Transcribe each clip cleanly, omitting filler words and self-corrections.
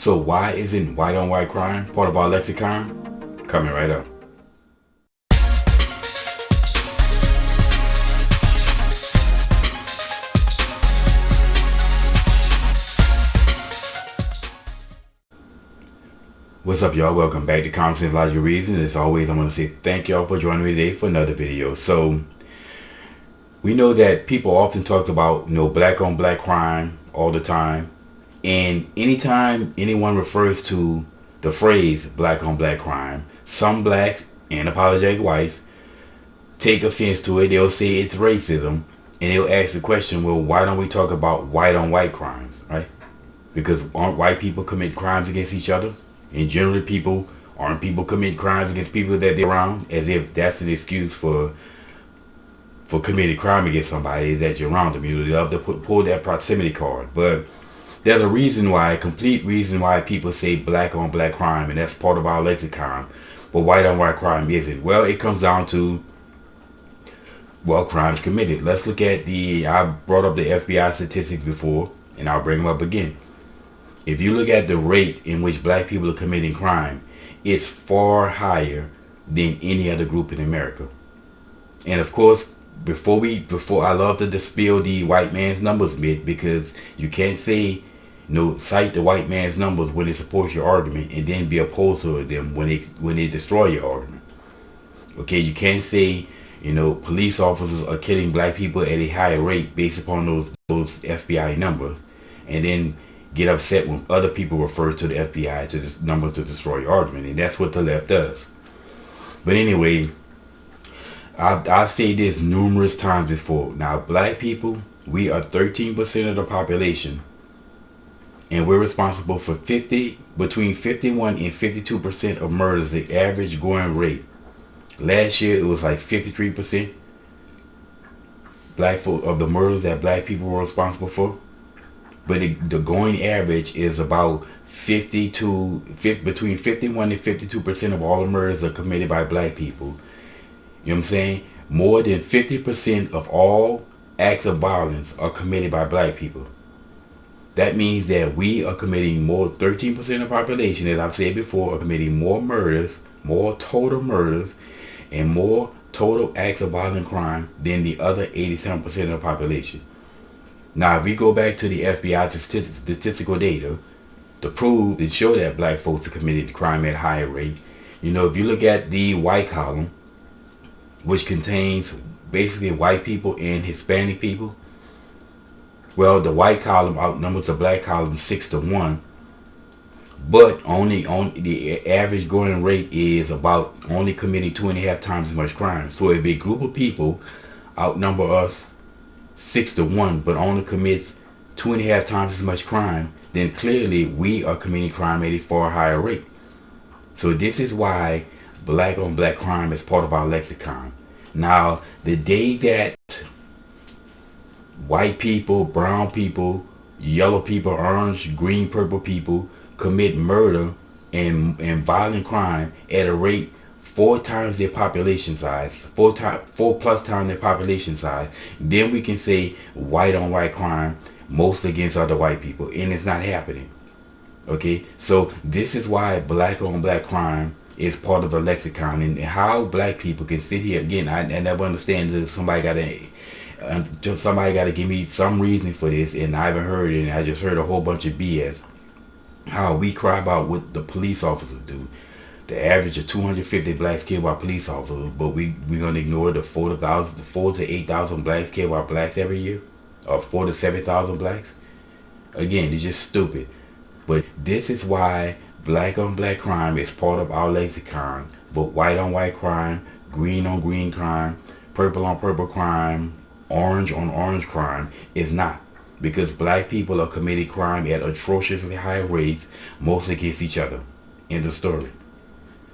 So why isn't white on white crime part of our lexicon? Coming right up. What's up, y'all? Welcome back to Common Sense Logical Reason. As always, I want to say thank y'all for joining me today for another video. So we know that people often talk about, black on black crime all the time. And anytime anyone refers to the phrase black on black crime, some blacks and apologetic whites take offense to it. They'll say it's racism, and they'll ask the question, well, why don't we talk about white on white crimes, right? Because aren't white people commit crimes against each other? And generally aren't people commit crimes against people that they're around? As if that's an excuse for committing crime against somebody, is that you're around them. They love to pull that proximity card. But there's a complete reason why people say black on black crime, and that's part of our lexicon. But white on white crime isn't. Well, it comes down to, crimes committed. Let's look at I brought up the FBI statistics before, and I'll bring them up again. If you look at the rate in which black people are committing crime, it's far higher than any other group in America. And of course, before I love to dispel the white man's numbers myth, because you can't say, cite the white man's numbers when it supports your argument and then be opposed to them when they destroy your argument. Okay, you can't say, police officers are killing black people at a higher rate based upon those FBI numbers, and then get upset when other people refer to the FBI to the numbers to destroy your argument. And that's what the left does. But anyway, I've said this numerous times before. Now, black people, we are 13% of the population, and we're responsible for between 51 and 52% of murders, the average going rate. Last year, it was like 53% of the murders that black people were responsible for. But the going average is about between 51 and 52% of all the murders are committed by black people. You know what I'm saying? More than 50% of all acts of violence are committed by black people. That means that we are committing 13% of the population, as I've said before, are committing more murders, more total murders, and more total acts of violent crime than the other 87% of the population. Now, if we go back to the FBI statistical data to prove and show that black folks are committed crime at a higher rate, if you look at the white column, which contains basically white people and Hispanic people, well, the white column outnumbers the black column 6-1, but only the average going rate is about only committing 2.5 times as much crime. So if a group of people outnumber us 6-1, but only commits 2.5 times as much crime, then clearly we are committing crime at a far higher rate. So this is why black on black crime is part of our lexicon. Now, the day that white people, brown people, yellow people, orange, green, purple people commit murder and violent crime at a rate 4 times their population size, 4 plus times their population size, then we can say white on white crime, mostly against other white people, and it's not happening. Okay, so this is why black on black crime is part of the lexicon, and how black people can sit here again. I never understand that somebody gotta give me some reason for this, and I haven't heard it, and I just heard a whole bunch of BS. How we cry about what the police officers do. The average of 250 blacks killed by police officers, but we're gonna ignore the 4 to 8,000 blacks killed by blacks every year, or 4 to 7,000 blacks. Again, it's just stupid. But this is why black on black crime is part of our lexicon, but white on white crime, green on green crime, purple on purple crime, orange on orange crime is not, because black people are committing crime at atrociously high rates, mostly against each other. End of story.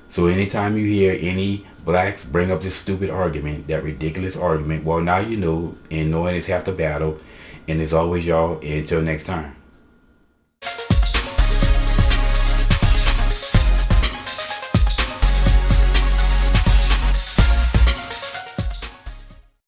So anytime you hear any blacks bring up this stupid argument, that ridiculous argument, well, now you know, and knowing is half the battle. And as always, y'all, until next time.